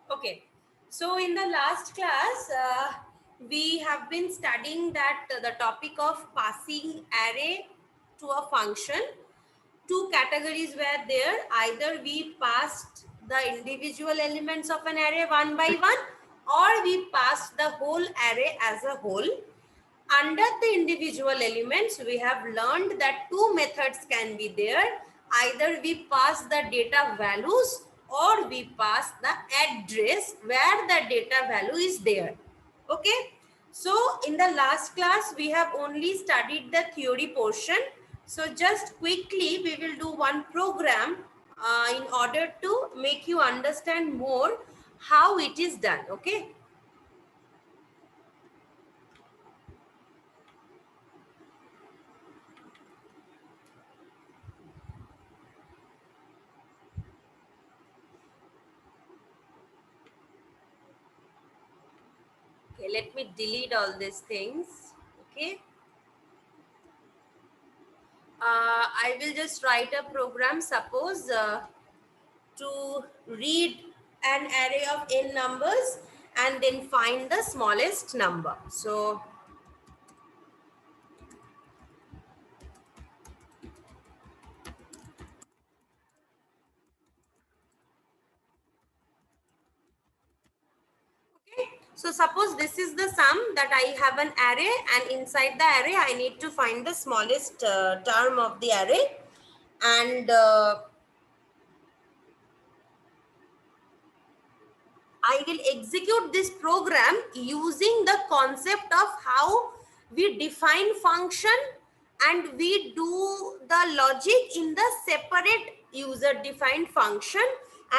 Okay, so in the last class, we have been studying that the topic of passing array to a function. Two categories were there. Either we passed the individual elements of an array one by one, or we passed the whole array as a whole. Under the individual elements, we have learned that two methods can be there. Either we pass the data values or we pass the address where the data value is there. Okay. So in the last class, we have only studied the theory portion. So just quickly, we will do one program in order to make you understand more how it is done. Okay. Okay, let me delete all these things. Okay. I will just write a program, suppose to read an array of n numbers and then find the smallest number. So so suppose this is the sum that I have an array, and inside the array I need to find the smallest term of the array, and I will execute this program using the concept of how we define function and we do the logic in the separate user defined function,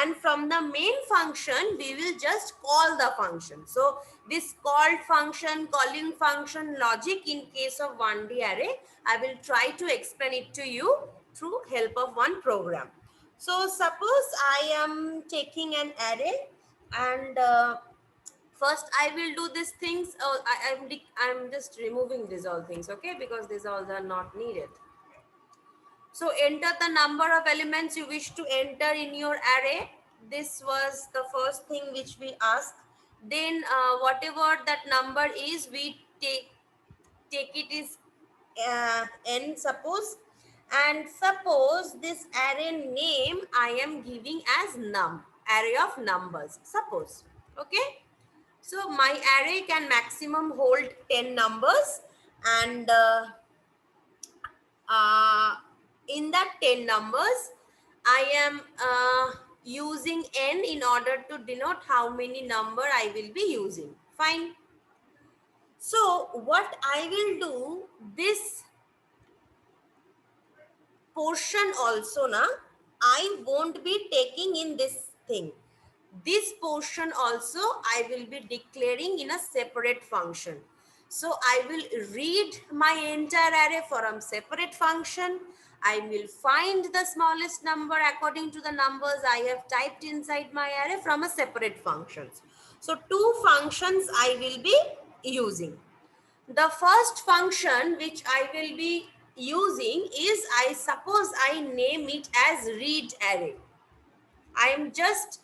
and from the main function we will just call the function. So this called function, calling function logic in case of 1D array, I will try to explain it to you through help of one program. So suppose I am taking an array, and first I will do these things. I'm just removing these all things, okay, because these all are not needed. So enter the number of elements you wish to enter in your array. This was the first thing which we asked. Then whatever that number is, we take it is n, suppose, and suppose this array name I am giving as num, array of numbers, suppose. Okay, so my array can maximum hold 10 numbers, and in that 10 numbers I am using n in order to denote how many number I will be using. Fine. So what I will do, this portion also, na, I won't be taking in this thing. This portion also I will be declaring in a separate function. So I will read my entire array from separate function. I will find the smallest number according to the numbers I have typed inside my array from a separate functions. So two functions I will be using. The first function which I will be using is, I suppose I name it as read array. I am just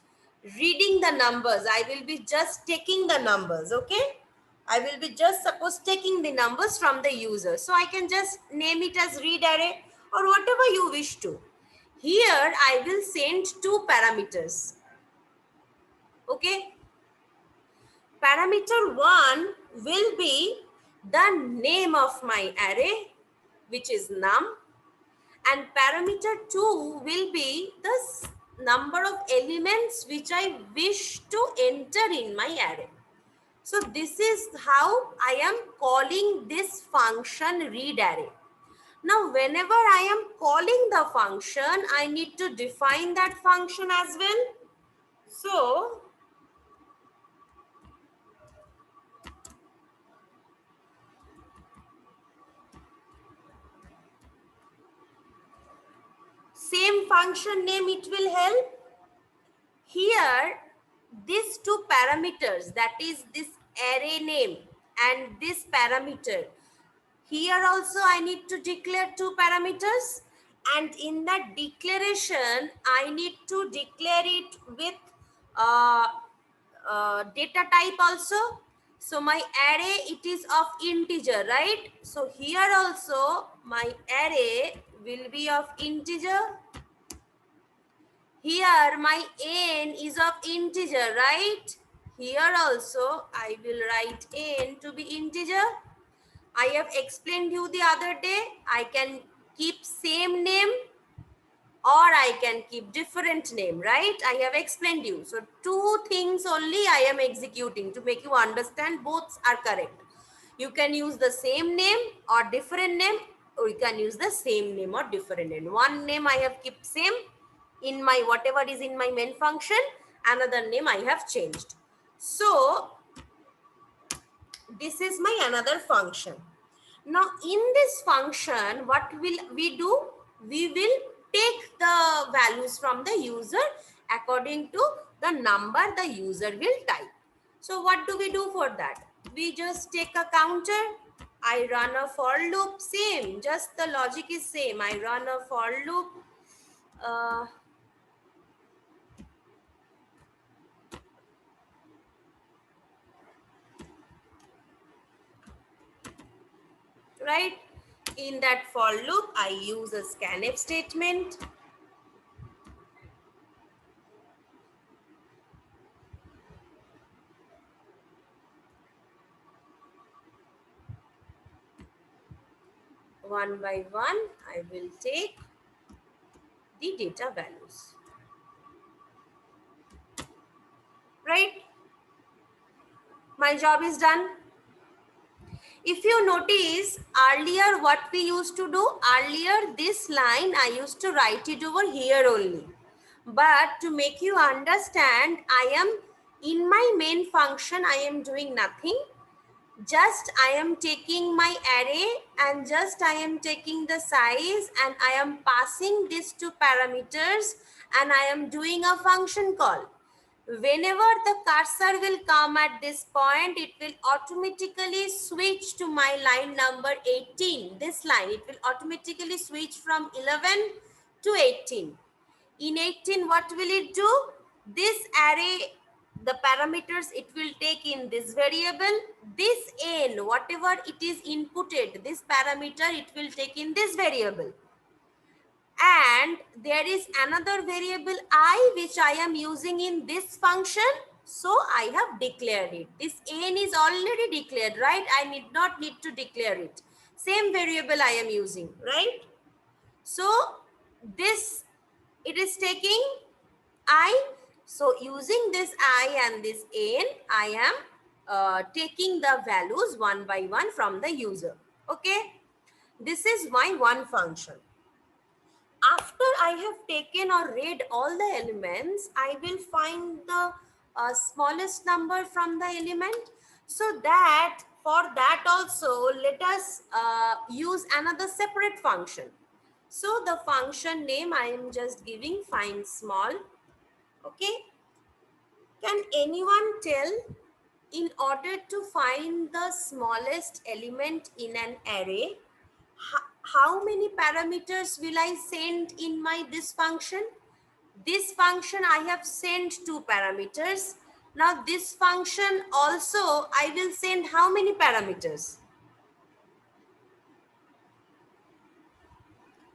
reading the numbers. I will be just taking the numbers, okay? I will be just suppose taking the numbers from the user. So I can just name it as read array, or whatever you wish to. Here I will send two parameters. Okay. Parameter 1 will be the name of my array, which is num, and parameter 2 will be the number of elements which I wish to enter in my array. So this is how I am calling this function read array. Now whenever I am calling the function, I need to define that function as well. So same function name it will help. Here these two parameters, that is this array name and this parameter, here also I need to declare two parameters, and in that declaration I need to declare it with uh, data type also. So my array, it is of integer, right? So here also my array will be of integer. Here my n is of integer, right? Here also I will write n to be integer. I have explained you the other day, I can keep same name or I can keep different name, right? I have explained you. So two things only I am executing to make you understand both are correct. You can use the same name or different name, or you can use the same name or different name. One name I have kept same in my whatever is in my main function, another name I have changed. So this is my another function. Now in this function, what will we do? We will take the values from the user according to the number the user will type. So what do we do for that? We just take a counter. I run a for loop, same, just the logic is same. I run a for loop. Right? In that for loop, I use a scanf statement. One by one, I will take the data values. Right? My job is done. If you notice earlier what we used to do, earlier this line I used to write it over here only. But to make you understand, I am in my main function, I am doing nothing. Just I am taking my array and just I am taking the size and I am passing these two parameters and I am doing a function call. Whenever the cursor will come at this point, it will automatically switch to my line number 18. This line, it will automatically switch from 11 to 18. In 18, what will it do? This array, the parameters it will take in this variable, this n, whatever it is inputted, this parameter it will take in this variable. And there is another variable I which I am using in this function. So I have declared it. This n is already declared, right? I need to declare it. Same variable I am using, right? So this, it is taking I. So using this I and this n, I am taking the values one by one from the user. Okay. This is my one function. After I have taken or read all the elements, I will find the smallest number from the element. So that for that also, let us use another separate function. So the function name I am just giving find small. Okay. Can anyone tell, in order to find the smallest element in an array, how many parameters will I send in my this function? This function I have sent two parameters. Now this function also I will send how many parameters?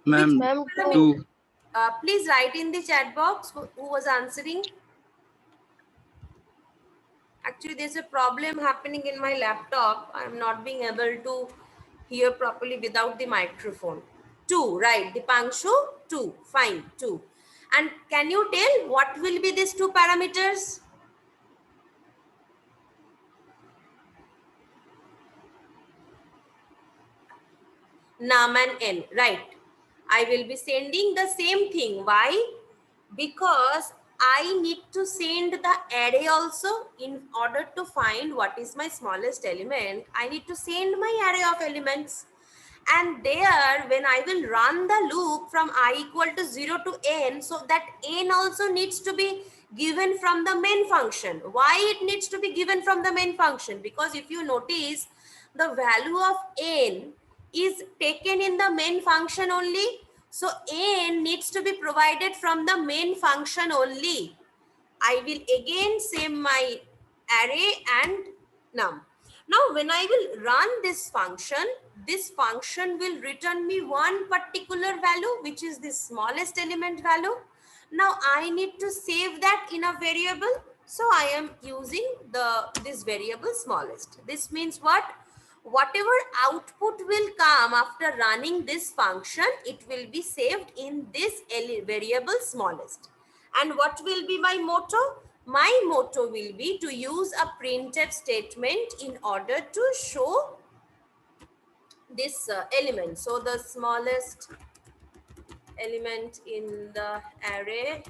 Which Ma'am, Ma'am, parameter? 2. Please write in the chat box who was answering. Actually, there's a problem happening in my laptop. I'm not being able to hear properly without the microphone. 2, right? Dipanshu, 2. Fine, 2. And can you tell what will be these two parameters? Num and n, right? I will be sending the same thing. Why? Because I need to send the array also. In order to find what is my smallest element, I need to send my array of elements. And there, when I will run the loop from I equal to 0 to n, so that n also needs to be given from the main function. Why it needs to be given from the main function? Because if you notice, the value of n is taken in the main function only. So n needs to be provided from the main function only. I will again say my array and num. Now when I will run this function will return me one particular value, which is the smallest element value. Now I need to save that in a variable. So I am using this variable smallest. This means what? Whatever output will come after running this function, it will be saved in this variable smallest. And what will be my motto? My motto will be to use a printf statement in order to show this element. So the smallest element in the array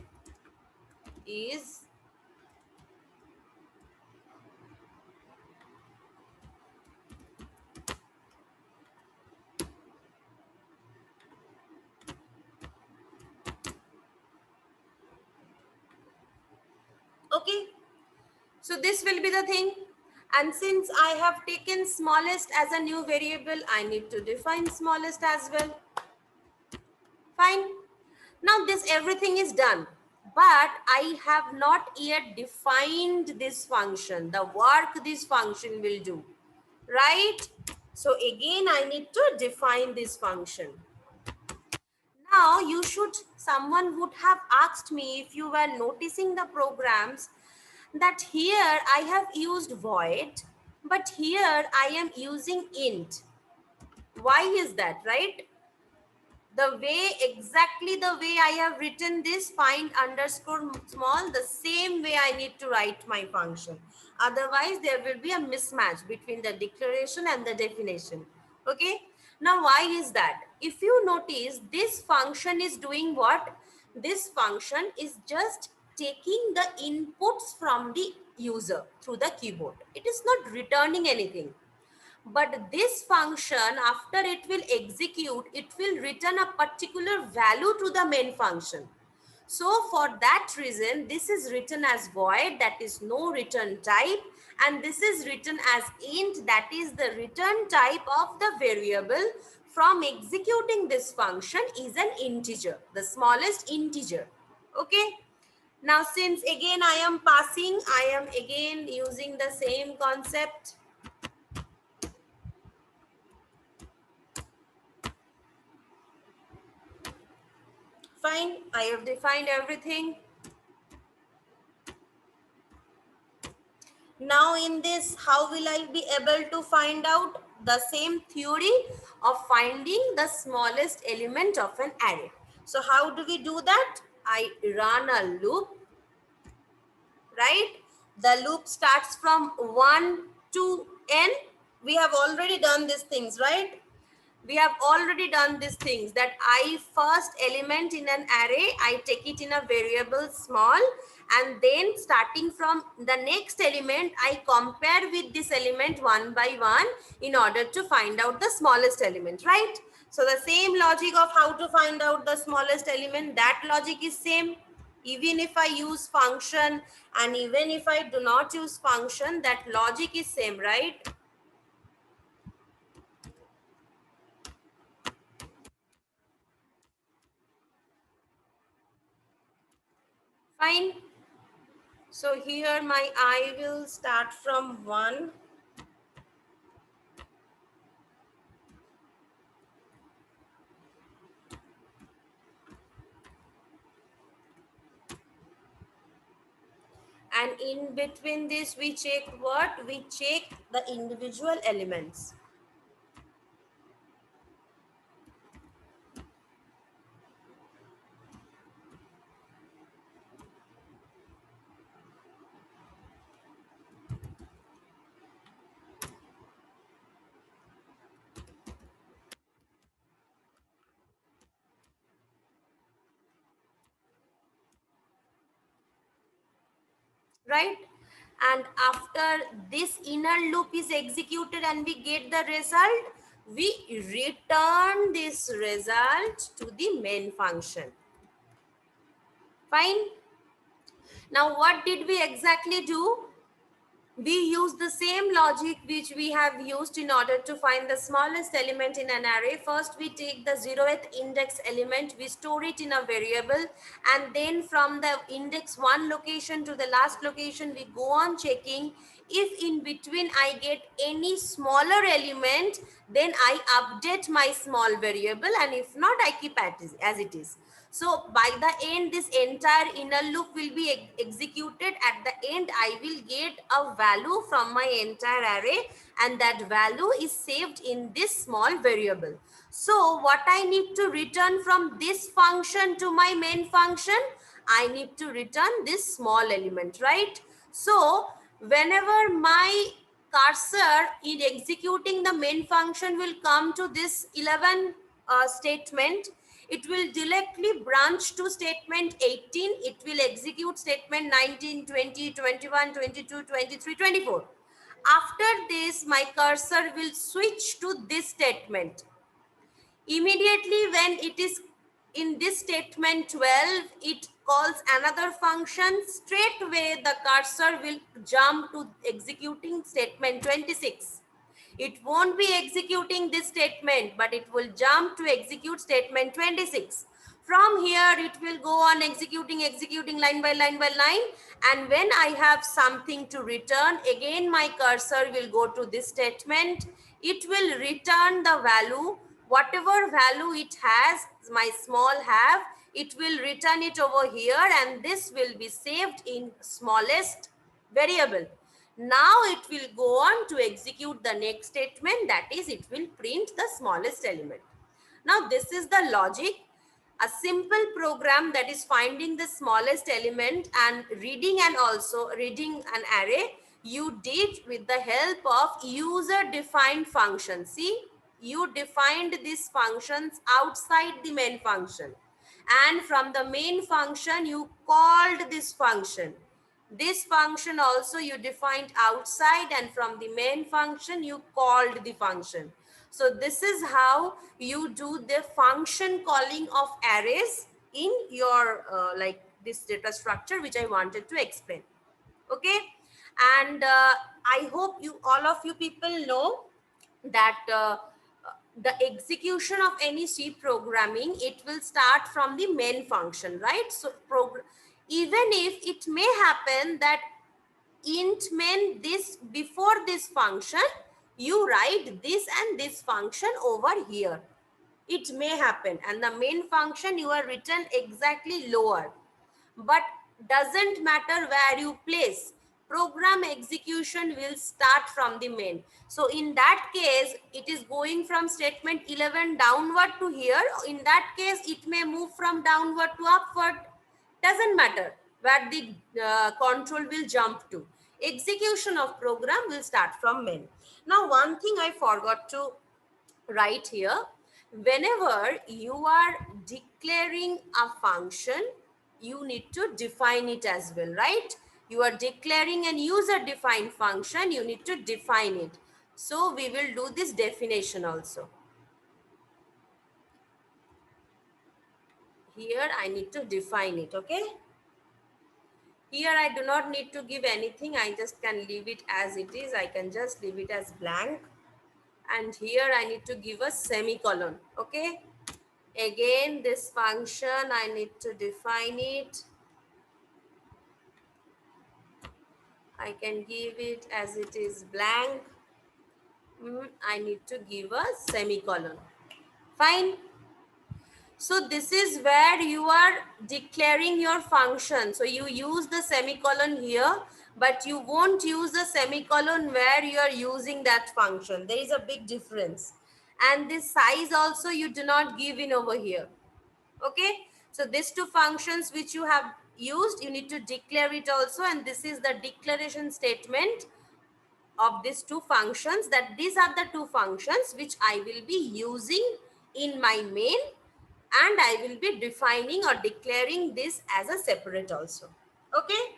is okay. So this will be the thing. And since I have taken smallest as a new variable, I need to define smallest as well. Fine. Now this everything is done, but I have not yet defined this function, the work this function will do, right? So again, I need to define this function. Now someone would have asked me, if you were noticing the programs, that here I have used void, but here I am using int. Why is that, right? Exactly the way I have written this find underscore small, the same way I need to write my function. Otherwise, there will be a mismatch between the declaration and the definition. Okay. Now, why is that? If you notice, this function is doing what? This function is just taking the inputs from the user through the keyboard. It is not returning anything. But this function, after it will execute, it will return a particular value to the main function. So for that reason, this is written as void, that is no return type, and this is written as int, that is the return type of the variable from executing this function is an integer, the smallest integer. Okay. Now since again I am passing, I am again using the same concept. Fine, I have defined everything. Now in this, how will I be able to find out? The same theory of finding the smallest element of an array. So how do we do that? I run a loop, right? The loop starts from 1 to n. We have already done these things, right? We have already done these things, that I first element in an array, I take it in a variable small, and then starting from the next element, I compare with this element one by one in order to find out the smallest element, right? So the same logic of how to find out the smallest element, that logic is same. Even if I use function and even if I do not use function, that logic is same, right? Fine. So here my I will start from 1. And in between this, we check what? We check the individual elements. Right? And after this inner loop is executed and we get the result, we return this result to the main function. Fine. Now what did we exactly do? We use the same logic which we have used in order to find the smallest element in an array. First, we take the 0th index element, we store it in a variable, and then from the index 1 location to the last location, we go on checking. If in between I get any smaller element, then I update my small variable, and if not, I keep as it is. So by the end, this entire inner loop will be executed. At the end, I will get a value from my entire array, and that value is saved in this small variable. So what I need to return from this function to my main function, I need to return this small element, right? So whenever my cursor in executing the main function will come to this 11 statement, it will directly branch to statement 18. It will execute statement 19, 20, 21, 22, 23, 24. After this, my cursor will switch to this statement. Immediately when it is in this statement 12, it calls another function. Straight away the cursor will jump to executing statement 26. It won't be executing this statement, but it will jump to execute statement 26. From here, it will go on executing line by line. And when I have something to return, again my cursor will go to this statement. It will return the value, whatever value it has, my small have, it will return it over here, and this will be saved in smallest variable. Now it will go on to execute the next statement, that is, it will print the smallest element. Now this is the logic, a simple program that is finding the smallest element and reading, and also reading an array you did with the help of user defined function. See, you defined these functions outside the main function, and from the main function you called this function. This function also you defined outside, and from the main function you called the function. So this is how you do the function calling of arrays in your like this data structure which I wanted to explain. Okay, and I hope you, all of you people know that the execution of any C programming, it will start from the main function, right? So even if it may happen that int main, this before this function, you write this and this function over here, it may happen, and the main function you are written exactly lower, but doesn't matter where you place, program execution will start from the main. So in that case, it is going from statement 11 downward to here. In that case, it may move from downward to upward, doesn't matter where the control will jump to. Execution of program will start from main. Now one thing I forgot to write here, whenever you are declaring a function, you need to define it as well, right? You are declaring an user defined function, you need to define it. So we will do this definition also. Here I need to define it. Okay, here I do not need to give anything, I just can leave it as it is. I can just leave it as blank, and here I need to give a semicolon. Okay, again this function I need to define it. I can give it as it is blank. I need to give a semicolon. Fine. So this is where you are declaring your function. So you use the semicolon here, but you won't use the semicolon where you are using that function. There is a big difference. And this size also you do not give in over here. Okay. So these two functions which you have used, you need to declare it also. And this is the declaration statement of these two functions, that these are the two functions which I will be using in my main, and I will be defining or declaring this as a separate also. Okay.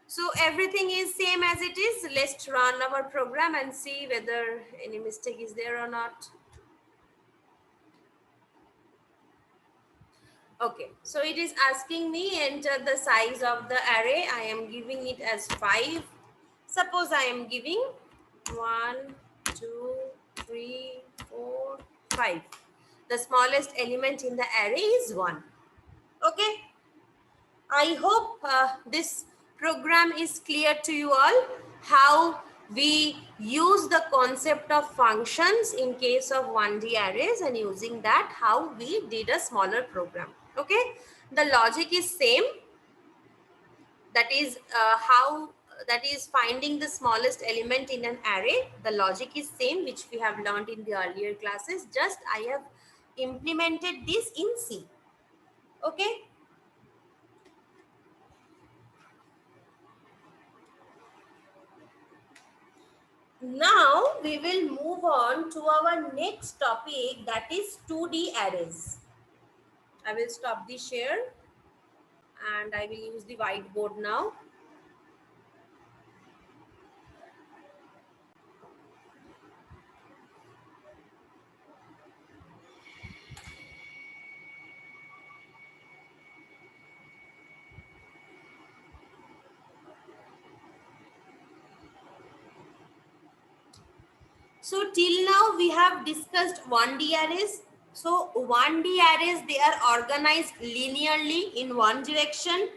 So everything is same as it is. Let's run our program and see whether any mistake is there or not. Okay, so it is asking me enter the size of the array. I am giving it as 5. Suppose I am giving 1, 2, 3, 4, 5. The smallest element in the array is 1. Okay, I hope this program is clear to you all, how we use the concept of functions in case of 1D arrays, and using that how we did a smaller program. Okay, the logic is same. That is that is finding the smallest element in an array. The logic is same which we have learned in the earlier classes. Just I have implemented this in C. Okay. Now we will move on to our next topic, that is 2D arrays. I will stop the share and I will use the whiteboard now. So till now we have discussed 1D arrays. So 1D arrays, they are organized linearly in one direction.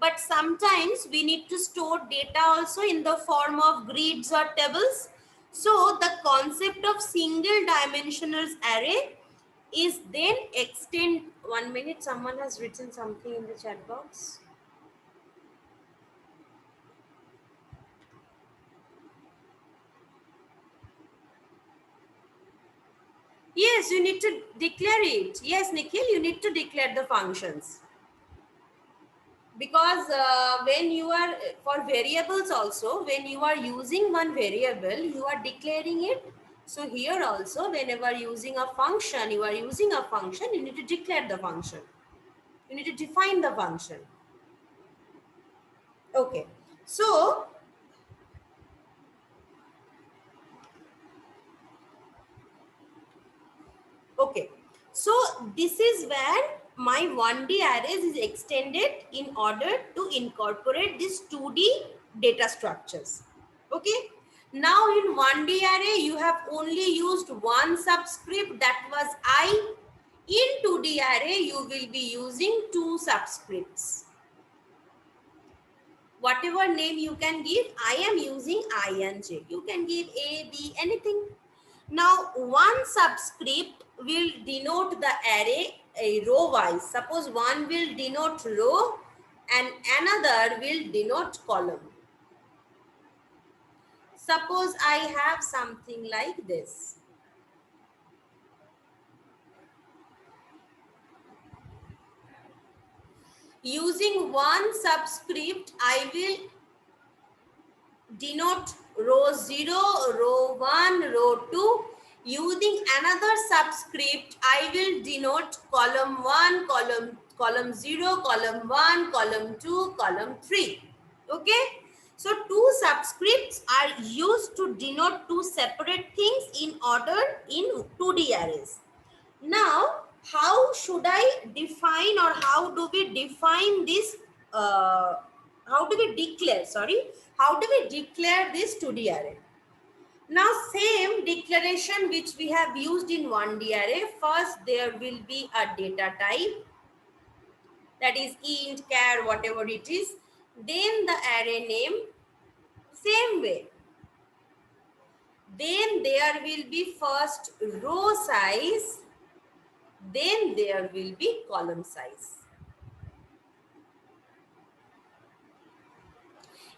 But sometimes we need to store data also in the form of grids or tables. So the concept of single dimensional array is then extend. 1 minute, someone has written something in the chat box. Yes, you need to declare it. Yes, Nikhil, you need to declare the functions. Because when you are, for variables also, when you are using one variable, you are declaring it. So here also, whenever using a function, you are using a function, you need to declare the function. You need to define the function. Okay. So, okay. So this is where my 1D arrays is extended in order to incorporate these 2D data structures. Okay. Now in 1D array, you have only used one subscript, that was I. In 2D array, you will be using two subscripts. Whatever name you can give, I am using I and J. You can give A, B, anything. Now, one subscript will denote the array row wise. Suppose one will denote row and another will denote column. Suppose I have something like this. Using one subscript, I will denote row 0, row 1, row 2. Using another subscript, I will denote column 1, column 0, column 1, column 2, column 3. Okay. So two subscripts are used to denote two separate things in order in 2D arrays. Now, how should I define, or how do we define this? How do we declare? Sorry, how do we declare this 2D array? Now, same declaration which we have used in 1D array. First, there will be a data type, that is int, char, whatever it is. Then the array name, same way. Then there will be first row size. then there will be column size.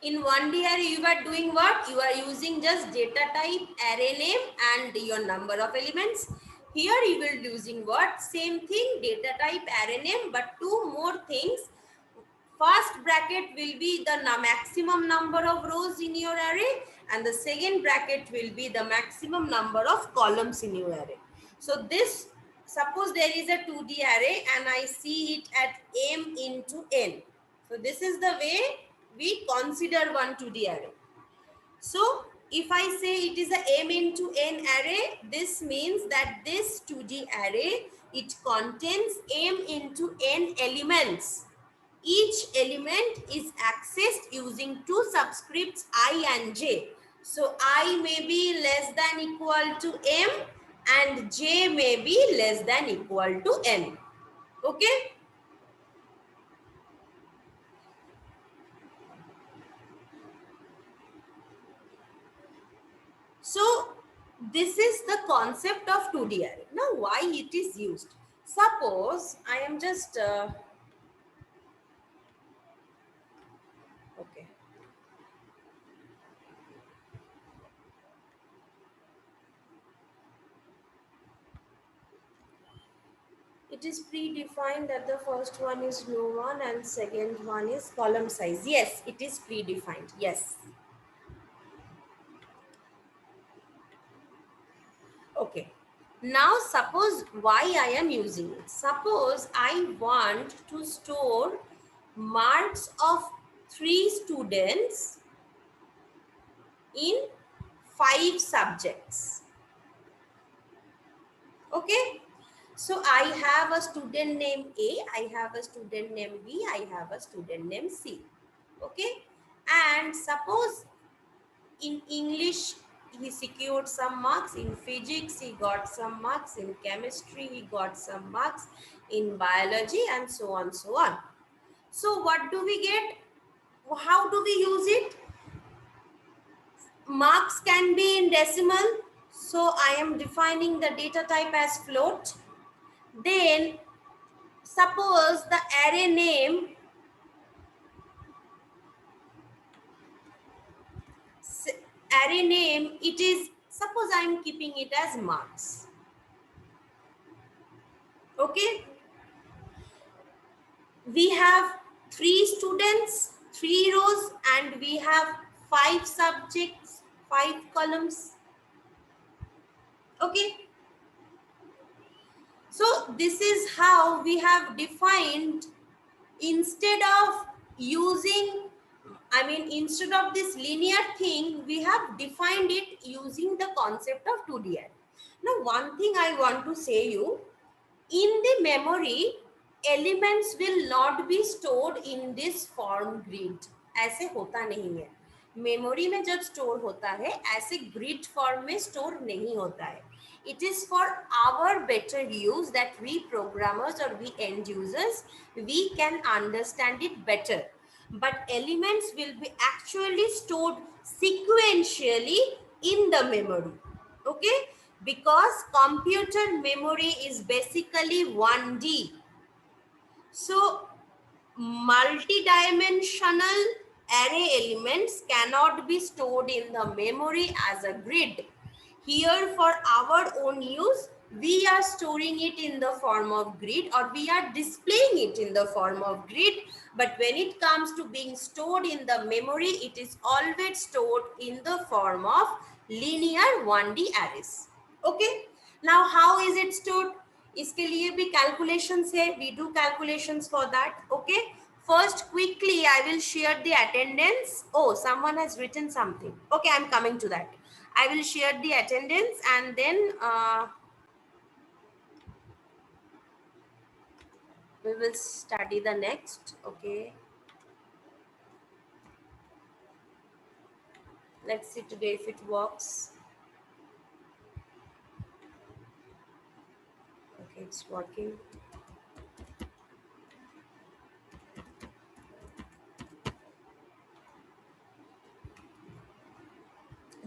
In 1D array, you are doing what? You are using just data type, array name, and your number of elements. Here you will using what? Same thing, data type, array name, but two more things. First bracket will be the maximum number of rows in your array, and the second bracket will be the maximum number of columns in your array. So this, suppose there is a 2D array and I see it at m into n. So this is the way we consider one 2D array. So if I say it is a m into n array, this means that this 2D array, it contains m into n elements. Each element is accessed using two subscripts I and j. So I may be less than equal to m and j may be less than equal to n. Okay? So this is the concept of 2D array. Now why it is used? Suppose I am just okay. It is predefined that the first one is no one and second one is column size. Yes, it is predefined. Yes. Okay. Now suppose why I am using it. Suppose I want to store marks of 3 students in 5 subjects. Okay. So I have a student named A, I have a student named B, I have a student named C. Okay. And suppose in English, he secured some marks. In physics, he got some marks. In chemistry, he got some marks. In biology, and so on, so on. So what do we get? How do we use it? Marks can be in decimal. So I am defining the data type as float. Then suppose the array name, it is, suppose I am keeping it as marks. Okay. We have 3 students, 3 rows, and we have 5 subjects, 5 columns. Okay. So this is how we have defined, instead of using, instead of this linear thing, we have defined it using the concept of 2D array. Now, one thing I want to say you, in the memory, elements will not be stored in this form grid. ऐसे होता नहीं है. Memory में जब store होता है ऐसे grid forum में स्टोर नहीं होता है. It is for our better use that we programmers or we end users, we can understand it better. But elements will be actually stored sequentially in the memory. Okay? Because computer memory is basically 1D. So multi-dimensional array elements cannot be stored in the memory as a grid. Here, for our own use, we are storing it in the form of grid, or we are displaying it in the form of grid. But when it comes to being stored in the memory, it is always stored in the form of linear 1D arrays. Okay. Now how is it stored? इसके लिए भी calculations है. We do calculations for that. Okay. First, quickly, I will share the attendance. Oh, someone has written something. Okay, I'm coming to that. I will share the attendance and then we will study the next. Okay. Let's see today if it works. Okay, it's working.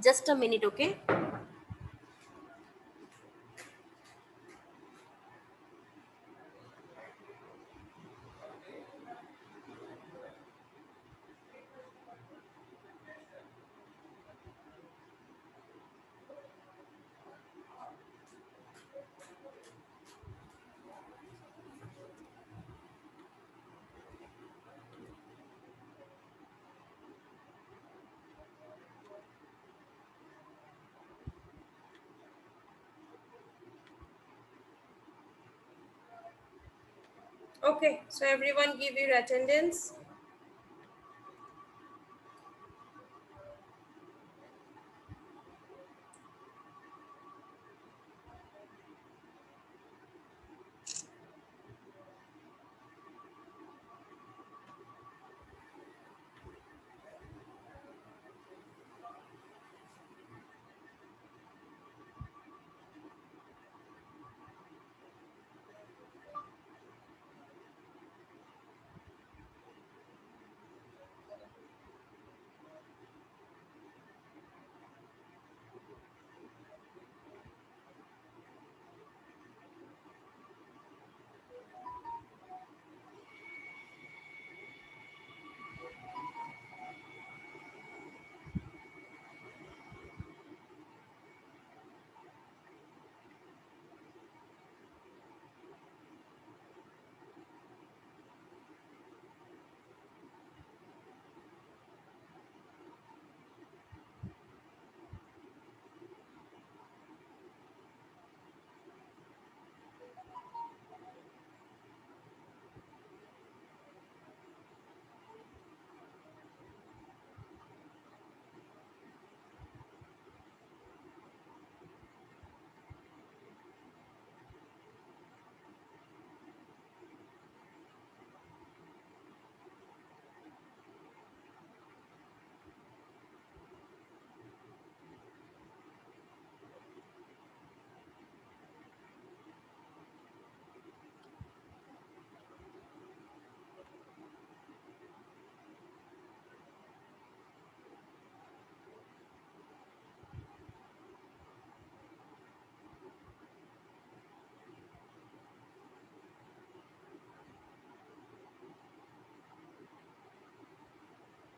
Just a minute, okay? Okay, so everyone give your attendance.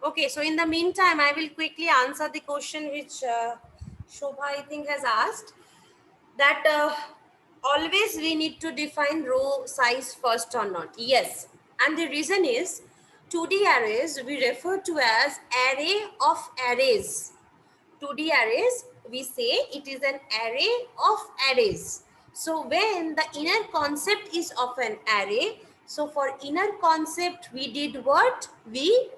Okay, so in the meantime, I will quickly answer the question which Shobha, I think, has asked. That always we need to define row size first or not. Yes, and the reason is 2D arrays we refer to as array of arrays. 2D arrays, we say it is an array of arrays. So when the inner concept is of an array, so for inner concept we did what? We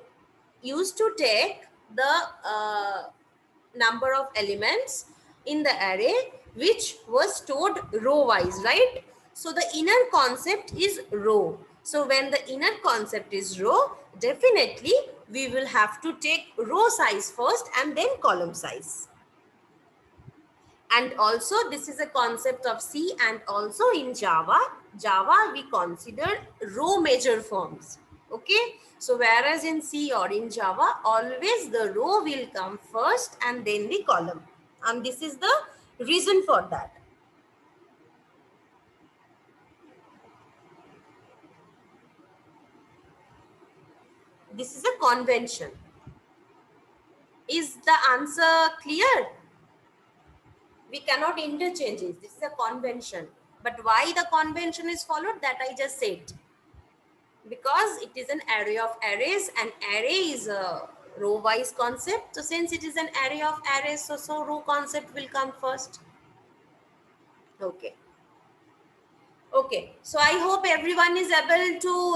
used to take the number of elements in the array which was stored row wise, right? So the inner concept is row. So when the inner concept is row, definitely we will have to take row size first and then column size. And also this is a concept of C, and also in Java we consider row measure forms. Okay, so whereas in C or in Java, always the row will come first and then the column, and this is the reason for that. This is a convention. Is the answer clear? We cannot interchange it. This is a convention. But why the convention is followed, that I just said. Because it is an array of arrays, and array is a row wise concept. So since it is an array of arrays, so row concept will come first. Okay. Okay. So I hope everyone is able to,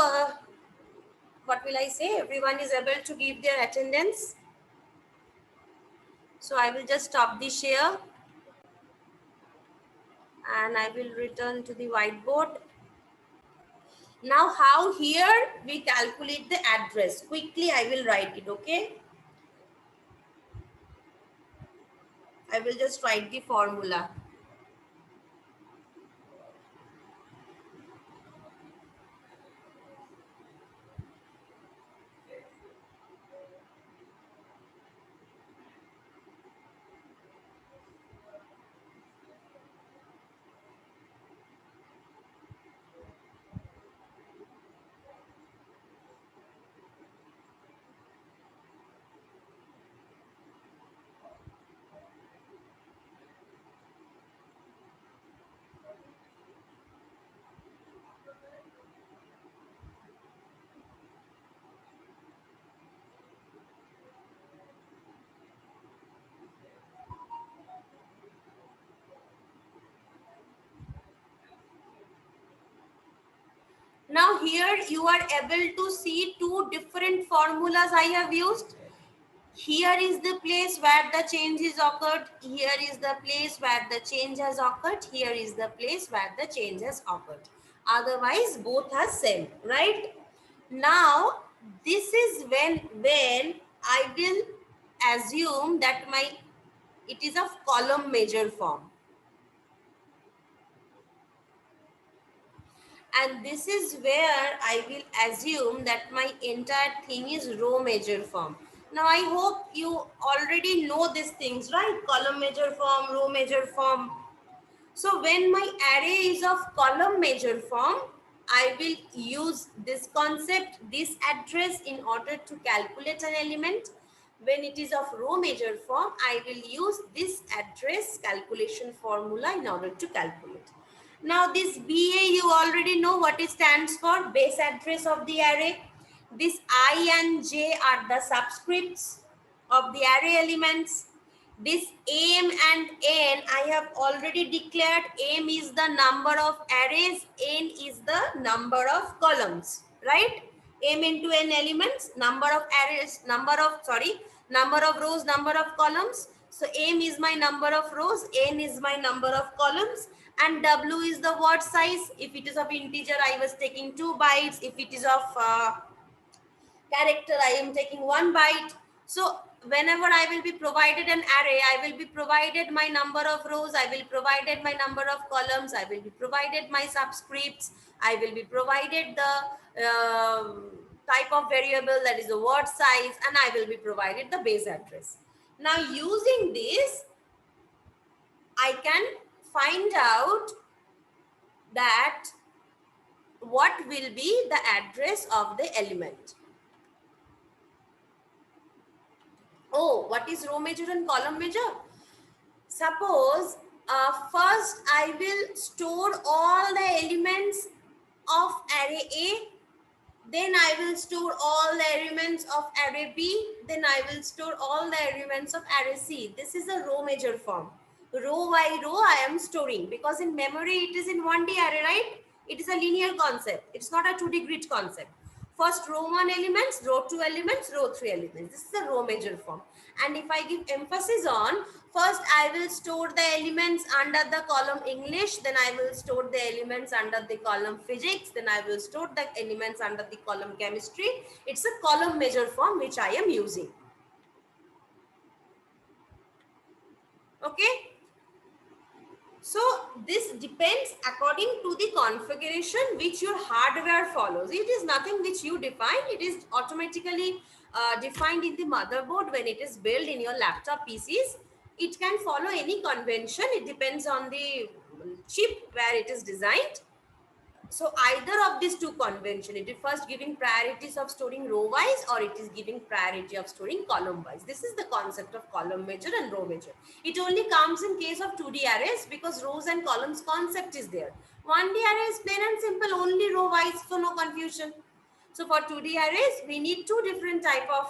what will I say? Everyone is able to give their attendance. So I will just stop the share and I will return to the whiteboard. Now how here we calculate the address. Quickly I will write it, okay? I will just write the formula. Now here you are able to see two different formulas I have used. Here is the place where the change is occurred. Here is the place where the change has occurred. Here is the place where the change has occurred. Otherwise, both are same, right? Now, this is when I will assume that it is of column measure form. And this is where I will assume that my entire thing is row measure form. Now I hope you already know these things, right? Column measure form, row measure form. So when my array is of column measure form, I will use this concept, this address in order to calculate an element. When it is of row measure form, I will use this address calculation formula in order to calculate. Now this BA, you already know what it stands for, base address of the array. This I and J are the subscripts of the array elements. This M and N, I have already declared. M is the number of arrays, N is the number of columns, right? M into N elements, number of rows, number of columns. So M is my number of rows, N is my number of columns, and W is the word size. If it is of integer, I was taking 2 bytes. If it is of character, I am taking 1 byte. So whenever I will be provided an array, I will be provided my number of rows, I will provided my number of columns, I will be provided my subscripts, I will be provided the type of variable, that is the word size, and I will be provided the base address. Now using this, I can find out that what will be the address of the element. Oh, what is row measure and column measure? Suppose first I will store all the elements of array A, then I will store all the elements of array B, then I will store all the elements of array C. This is a row measure form. Row by row I am storing, because in memory it is in 1D array, right? It is a linear concept. It's not a 2D grid concept. First row 1 elements, row 2 elements, row 3 elements. This is the row measure form. And if I give emphasis on, first I will store the elements under the column English, then I will store the elements under the column physics, then I will store the elements under the column chemistry. It's a column measure form which I am using. Okay. So this depends according to the configuration which your hardware follows. It is nothing which you define. It is automatically defined in the motherboard when it is built in your laptop PCs. It can follow any convention. It depends on the chip where it is designed. So either of these two convention, it is first giving priorities of storing row wise, or it is giving priority of storing column wise. This is the concept of column measure and row measure. It only comes in case of 2D arrays, because rows and columns concept is there. 1D array is plain and simple, only row wise, so no confusion. So for 2D arrays, we need two different type of